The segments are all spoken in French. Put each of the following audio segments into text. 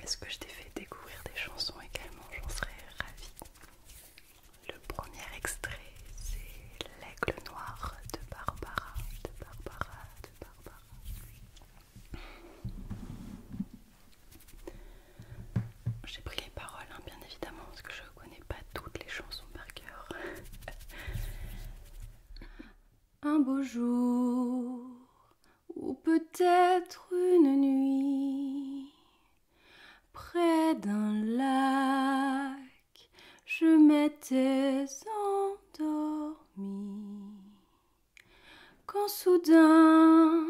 Est-ce que je t'ai fait découvrir des chansons également? J'en serais ravie. Le premier extrait, c'est L'Aigle Noir de Barbara, de Barbara, de Barbara. J'ai pris les paroles, hein, bien évidemment, parce que je ne connais pas toutes les chansons par cœur. Un beau jour, ou peut-être une nuit, près d'un lac, je m'étais endormie, quand soudain,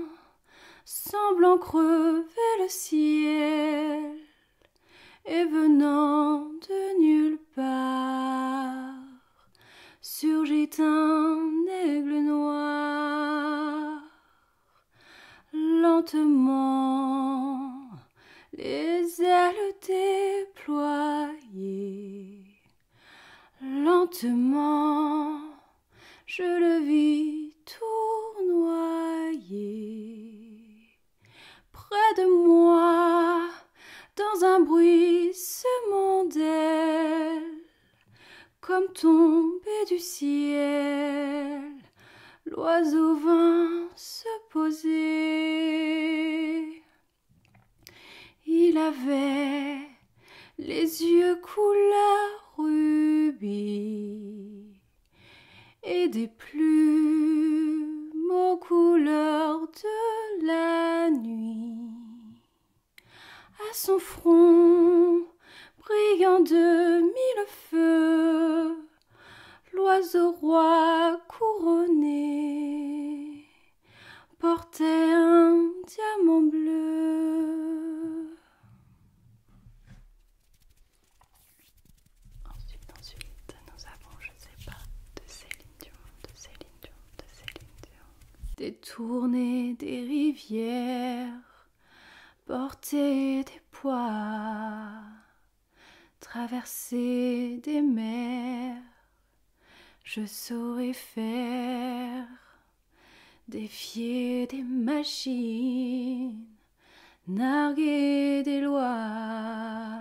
semblant crever le ciel, et venant de nulle part, surgit un aigle noir, lentement, les ailes déployées, lentement, je le vis tournoyer, près de moi, dans un bruissement d'ailes, comme tombé du ciel, l'oiseau vint se poser. Il avait les yeux couleur rubis et des plumes aux couleurs de la nuit. À son front, brillant de mille feux, l'oiseau roi couronné portait un diamant bleu. Ensuite, nous avons, je sais pas, de Céline Dion, de Céline Dion, de Céline Dion. Détourner des rivières, porter des poids, traverser des mers, je saurais faire, défier des machines, narguer des lois,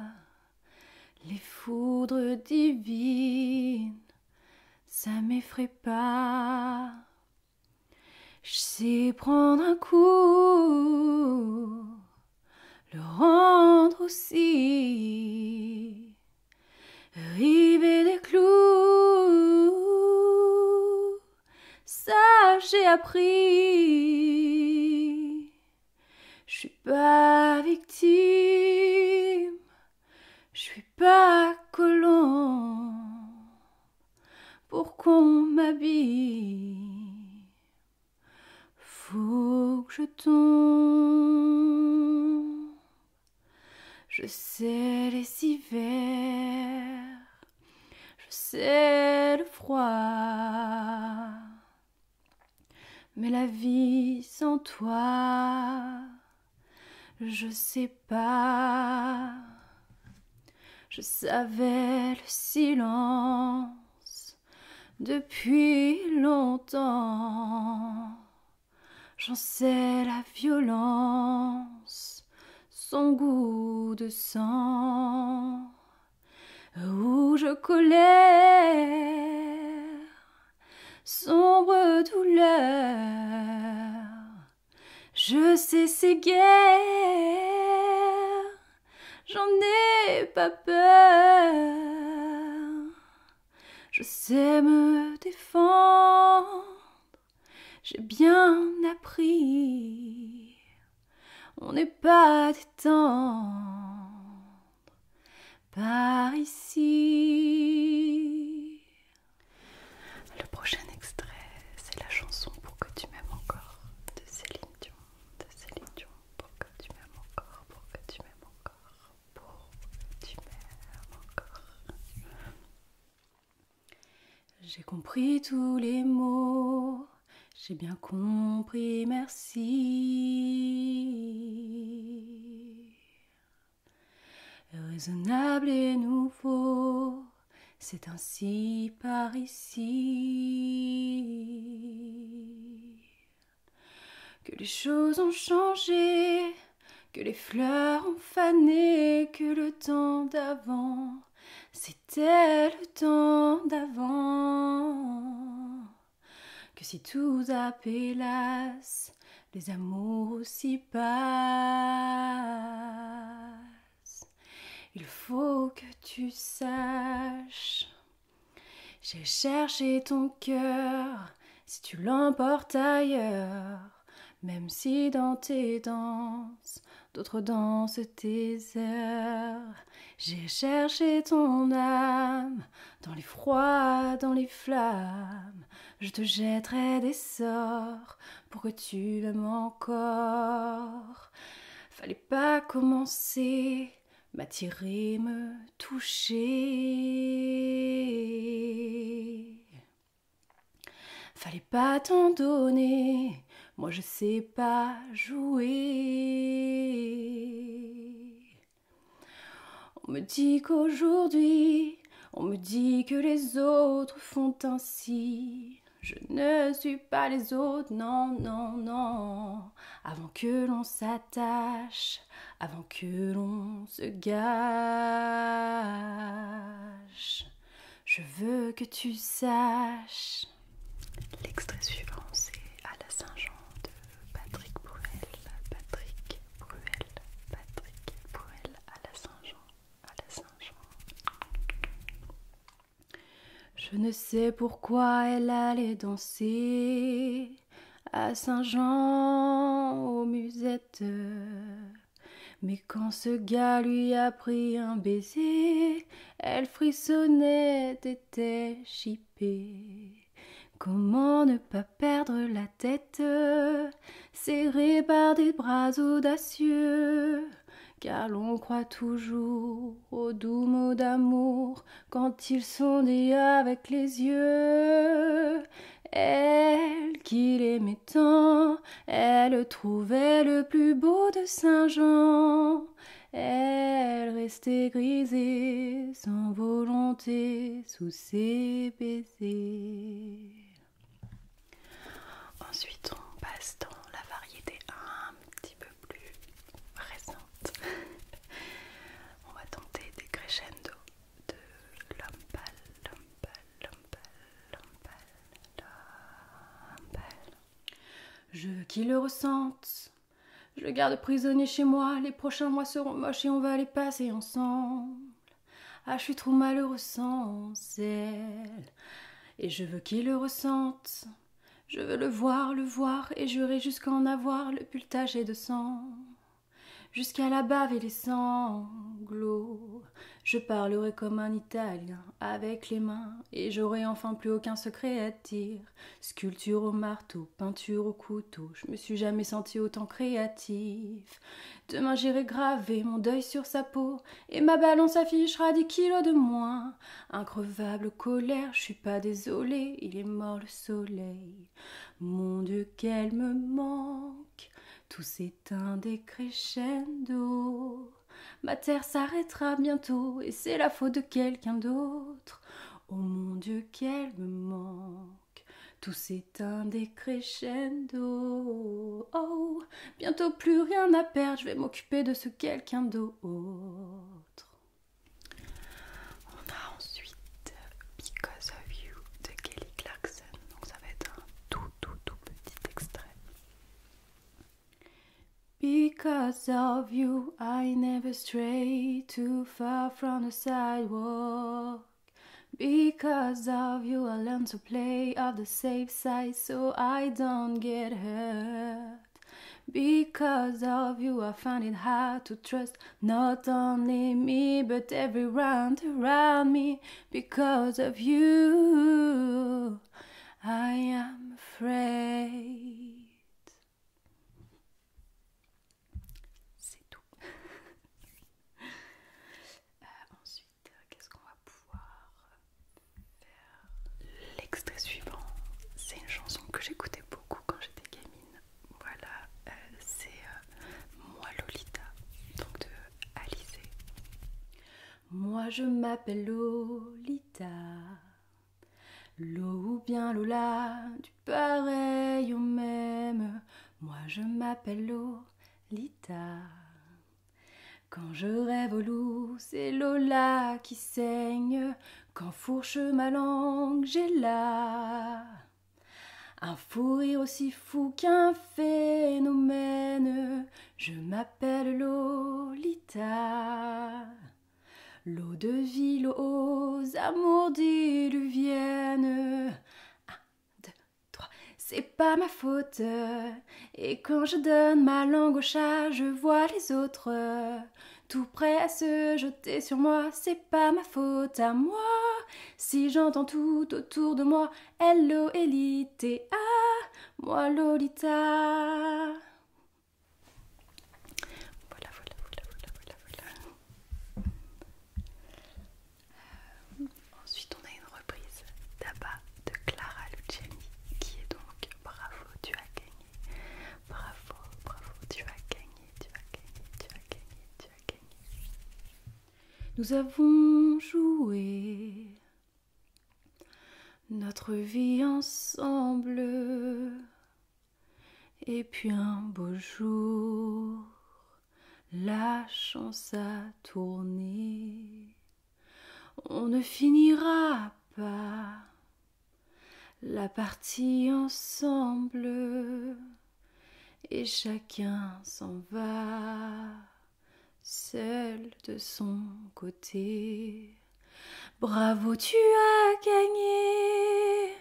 les foudres divines, ça m'effraie pas. Je sais prendre un coup, le rendre aussi, river des clous, ça j'ai appris. Je suis pas victime, je suis pas colon pour qu'on m'habille. Faut que je tombe. Je sais les hivers, je sais le froid, mais la vie sans toi, je sais pas. Je savais le silence depuis longtemps. J'en sais la violence, son goût de sang, rouge colère, sombre douleur. Je sais ces guerres, j'en ai pas peur. Je sais me défendre, j'ai bien appris. On n'est pas des tendres par ici. Le prochain extrait, c'est la chanson Pour que tu m'aimes encore de Céline Dion. De Céline Dion, pour que tu m'aimes encore, pour que tu m'aimes encore, pour que tu m'aimes encore. J'ai compris tous les mots, j'ai bien compris, merci. Raisonnable et nouveau, c'est ainsi par ici que les choses ont changé, que les fleurs ont fané, que le temps d'avant, c'était le temps d'avant. Que si tout appelasse, les amours aussi passent. Il faut que tu saches, j'ai cherché ton cœur, si tu l'emportes ailleurs, même si dans tes danses, d'autres dansent tes heures. J'ai cherché ton âme, dans les froids, dans les flammes, je te jetterai des sorts pour que tu m'aimes encore. Fallait pas commencer, m'attirer, me toucher. Fallait pas t'en donner, moi je sais pas jouer. On me dit qu'aujourd'hui, on me dit que les autres font ainsi. Je ne suis pas les autres, non, non, non. Avant que l'on s'attache, avant que l'on se gâche, je veux que tu saches. L'extrait suivant, c'est à la Saint-Jean de Patrick Bruel. Patrick Bruel, Patrick Bruel, à la Saint-Jean, à la Saint-Jean. Je ne sais pourquoi elle allait danser à Saint-Jean aux musettes. Mais quand ce gars lui a pris un baiser, elle frissonnait, était chippée. Comment ne pas perdre la tête, serrée par des bras audacieux, car l'on croit toujours aux doux mots d'amour quand ils sont dits avec les yeux. Elle qui l'aimait tant, elle trouvait le plus beau de Saint-Jean. Elle restait grisée sans volonté sous ses baisers. Ensuite, on passe dans la variété un petit peu plus récente. On va tenter des crescendo de l'homme pâle, l'homme pâle, l'homme pâle, l'homme pâle, l'homme pâle. Je veux qu'il le ressente. Je le garde prisonnier chez moi. Les prochains mois seront moches et on va les passer ensemble. Ah, je suis trop malheureux sans elle. Et je veux qu'il le ressente. Je veux le voir, et jurer jusqu'à en avoir le pull taché de sang. Jusqu'à la bave et les sanglots. Je parlerai comme un Italien, avec les mains, et j'aurai enfin plus aucun secret à dire. Sculpture au marteau, peinture au couteau, je me suis jamais senti autant créatif. Demain j'irai graver mon deuil sur sa peau, et ma balance affichera 10 kilos de moins. Increvable colère, je suis pas désolée, il est mort le soleil. Mon Dieu, qu'elle me manque. Tout s'éteint des crescendo. Ma terre s'arrêtera bientôt et c'est la faute de quelqu'un d'autre. Oh mon Dieu, qu'elle me manque. Tout s'éteint des crescendo. Oh, bientôt plus rien à perdre, je vais m'occuper de ce quelqu'un d'autre. On a ensuite Because of You de Kelly Clarkson. Donc ça va être un tout petit extrait. Because of you, I never stray too far from the sidewalk. Because of you, I learn to play on the safe side so I don't get hurt. Because of you, I find it hard to trust not only me but everyone around me. Because of you, I am afraid. Ensuite, qu'est-ce qu'on va pouvoir faire? L'extrait suivant, c'est une chanson que j'écoutais beaucoup quand j'étais gamine. Voilà, c'est Moi Lolita, donc de Alizé. Moi je m'appelle Lolita, Lo ou bien Lola, du pareil au même. Moi je m'appelle Lolita. Quand je rêve au loup, c'est Lola qui saigne. Quand fourche ma langue, j'ai là un fou rire aussi fou qu'un phénomène. Je m'appelle Lolita. L'eau de vie, l'eau aux amours diluviennes. Un, deux, trois, c'est pas ma faute. Et quand je donne ma langue au chat, je vois les autres tout prêts à se jeter sur moi. C'est pas ma faute à moi. Si j'entends tout autour de moi, L-O-L-I-T-A, moi Lolita. Voilà. Ensuite, on a une reprise d'Abba de Clara Luciani qui est donc Bravo, tu as gagné. Bravo, tu as gagné, tu as gagné, tu as gagné, tu as gagné. Nous avons joué notre vie ensemble. Et puis un beau jour, la chance a tourné. On ne finira pas la partie ensemble. Et chacun s'en va, seul de son côté. Bravo, tu as gagné.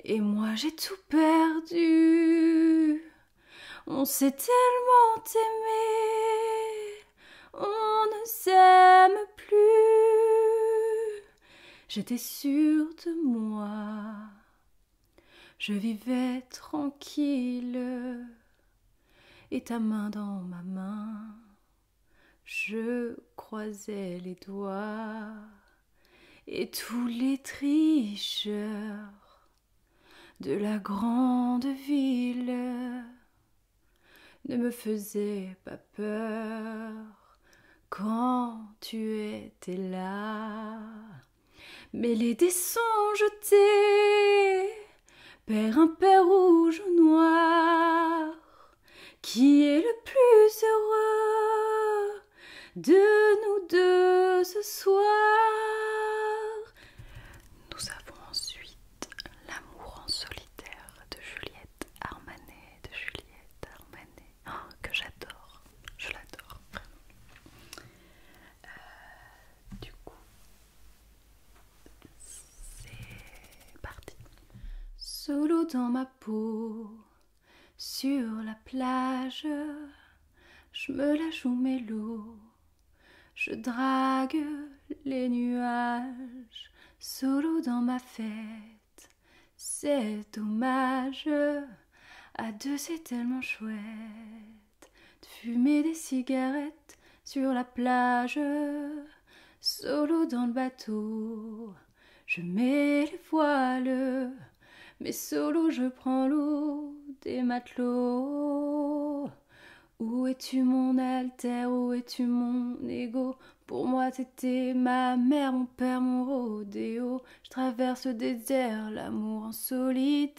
Et moi j'ai tout perdu. On s'est tellement aimé, on ne s'aime plus. J'étais sûre de moi, je vivais tranquille. Et ta main dans ma main, je croisais les doigts. Et tous les tricheurs de la grande ville ne me faisaient pas peur quand tu étais là. Mais les dés sont jetés, père impair rouge ou noir. Qui est le plus heureux de nous deux ce soir? Nous avons ensuite L'amour en solitaire de Juliette Armanet. Oh, que j'adore, je l'adore vraiment. Du coup, c'est parti. Solo dans ma peau, sur la plage, je me la joue mélo, je drague les nuages. Solo dans ma fête, c'est dommage. À deux c'est tellement chouette de fumer des cigarettes sur la plage. Solo dans le bateau, je mets les voiles, mais solo je prends l'eau des matelots. Où es-tu mon alter, où es-tu mon ego? Pour moi t'étais ma mère, mon père, mon rodéo. Je traverse le désert, l'amour en solitaire.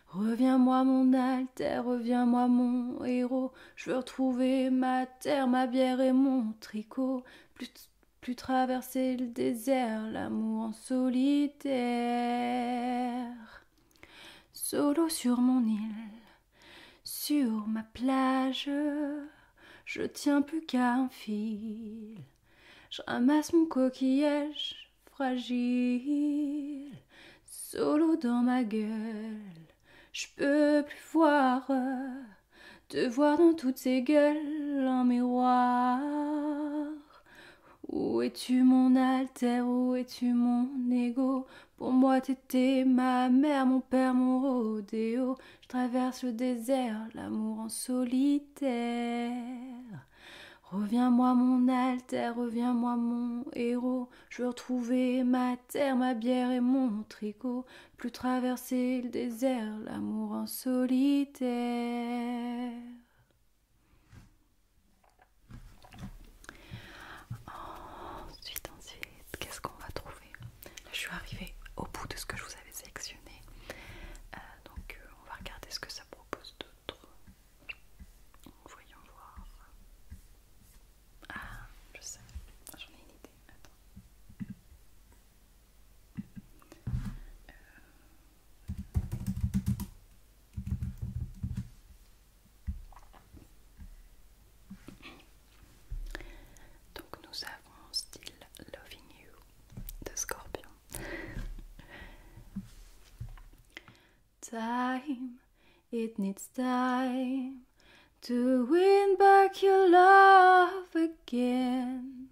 Reviens-moi mon alter, reviens-moi mon héros. Je veux retrouver ma terre, ma bière et mon tricot. Plus traverser le désert, l'amour en solitaire. Solo sur mon île, sur ma plage, je tiens plus qu'à un fil. Je ramasse mon coquillage fragile. Solo dans ma gueule, je peux plus voir, te voir dans toutes ces gueules un miroir. Où es-tu mon alter, où es-tu mon ego? Pour moi t'étais ma mère, mon père, mon rodéo. Je traverse le désert, l'amour en solitaire. Reviens-moi mon alter, reviens-moi mon héros. Je veux retrouver ma terre, ma bière et mon tricot. Plus traverser le désert, l'amour en solitaire. Ensuite, qu'est-ce qu'on va trouver? Là, je suis arrivée au bout de ce que je vous avais sélectionné. Donc, on va regarder ce que ça propose d'autre. Voyons voir. time, it needs time to win back your love again.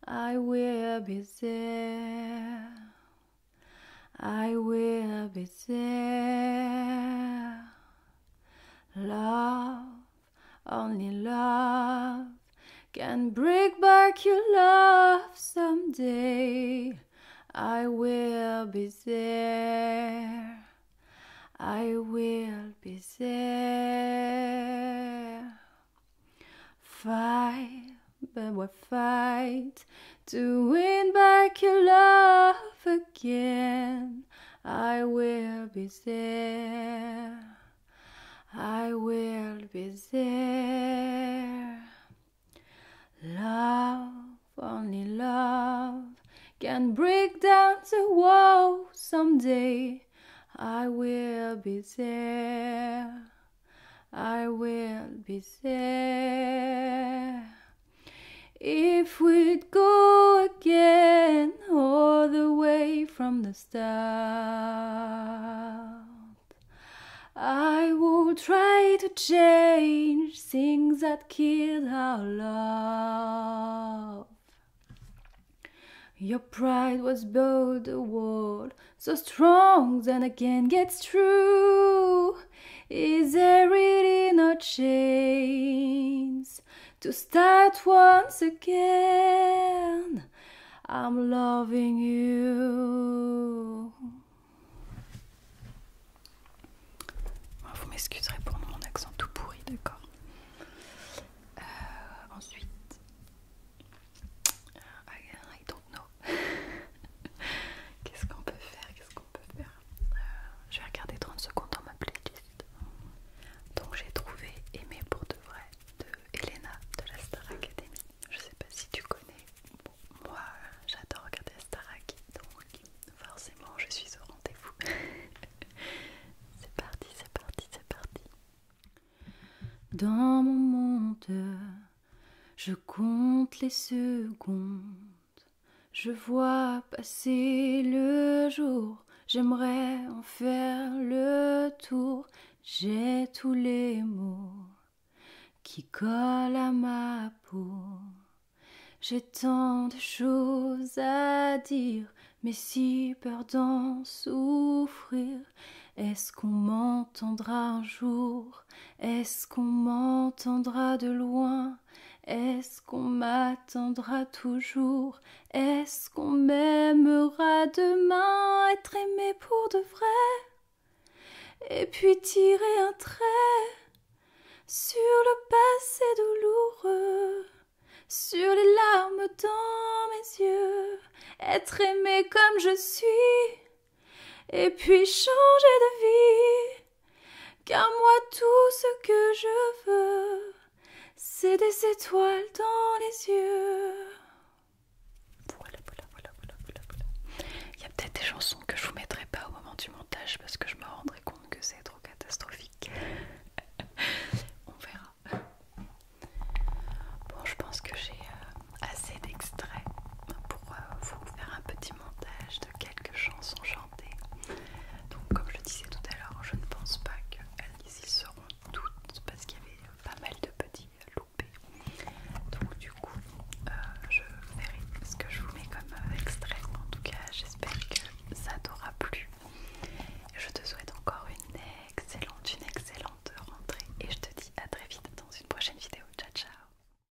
I will be there. I will be there. Love, only love can break back your love someday. I will be there. I will be there. Fight, but we fight to win back your love again. I will be there. I will be there. Love, only love can break down the wall someday. I will be there. I will be there. If we'd go again all the way from the start, I would try to change things that killed our love. Your pride was bold, a wall so strong, then again gets true. Is there really no chance to start once again? I'm loving you. Vous m'excuserez pour mon accent tout pourri, d'accord. Ensuite, I don't know. Qu'est-ce qu'on peut faire? Je vais regarder 30 secondes dans ma playlist. Donc j'ai trouvé Aimer pour de vrai de Elena de la Star Academy. Je sais pas si tu connais. Bon, moi j'adore regarder la Star Academy, donc forcément je suis au rendez-vous. C'est parti, c'est parti, c'est parti. Dans mon monde, je compte les secondes. Je vois passer le jour. J'aimerais en faire le tour. J'ai tous les mots qui collent à ma peau. J'ai tant de choses à dire, mais si peur d'en souffrir. Est-ce qu'on m'entendra un jour? Est-ce qu'on m'entendra de loin? Est-ce qu'on m'attendra toujours? Est-ce qu'on m'aimera demain? Être aimé pour de vrai? Et puis tirer un trait sur le passé douloureux, sur les larmes dans mes yeux. Être aimé comme je suis, et puis changer de vie. Car moi tout ce que je veux, c'est des étoiles dans les yeux. Voilà. Il y a peut-être des chansons que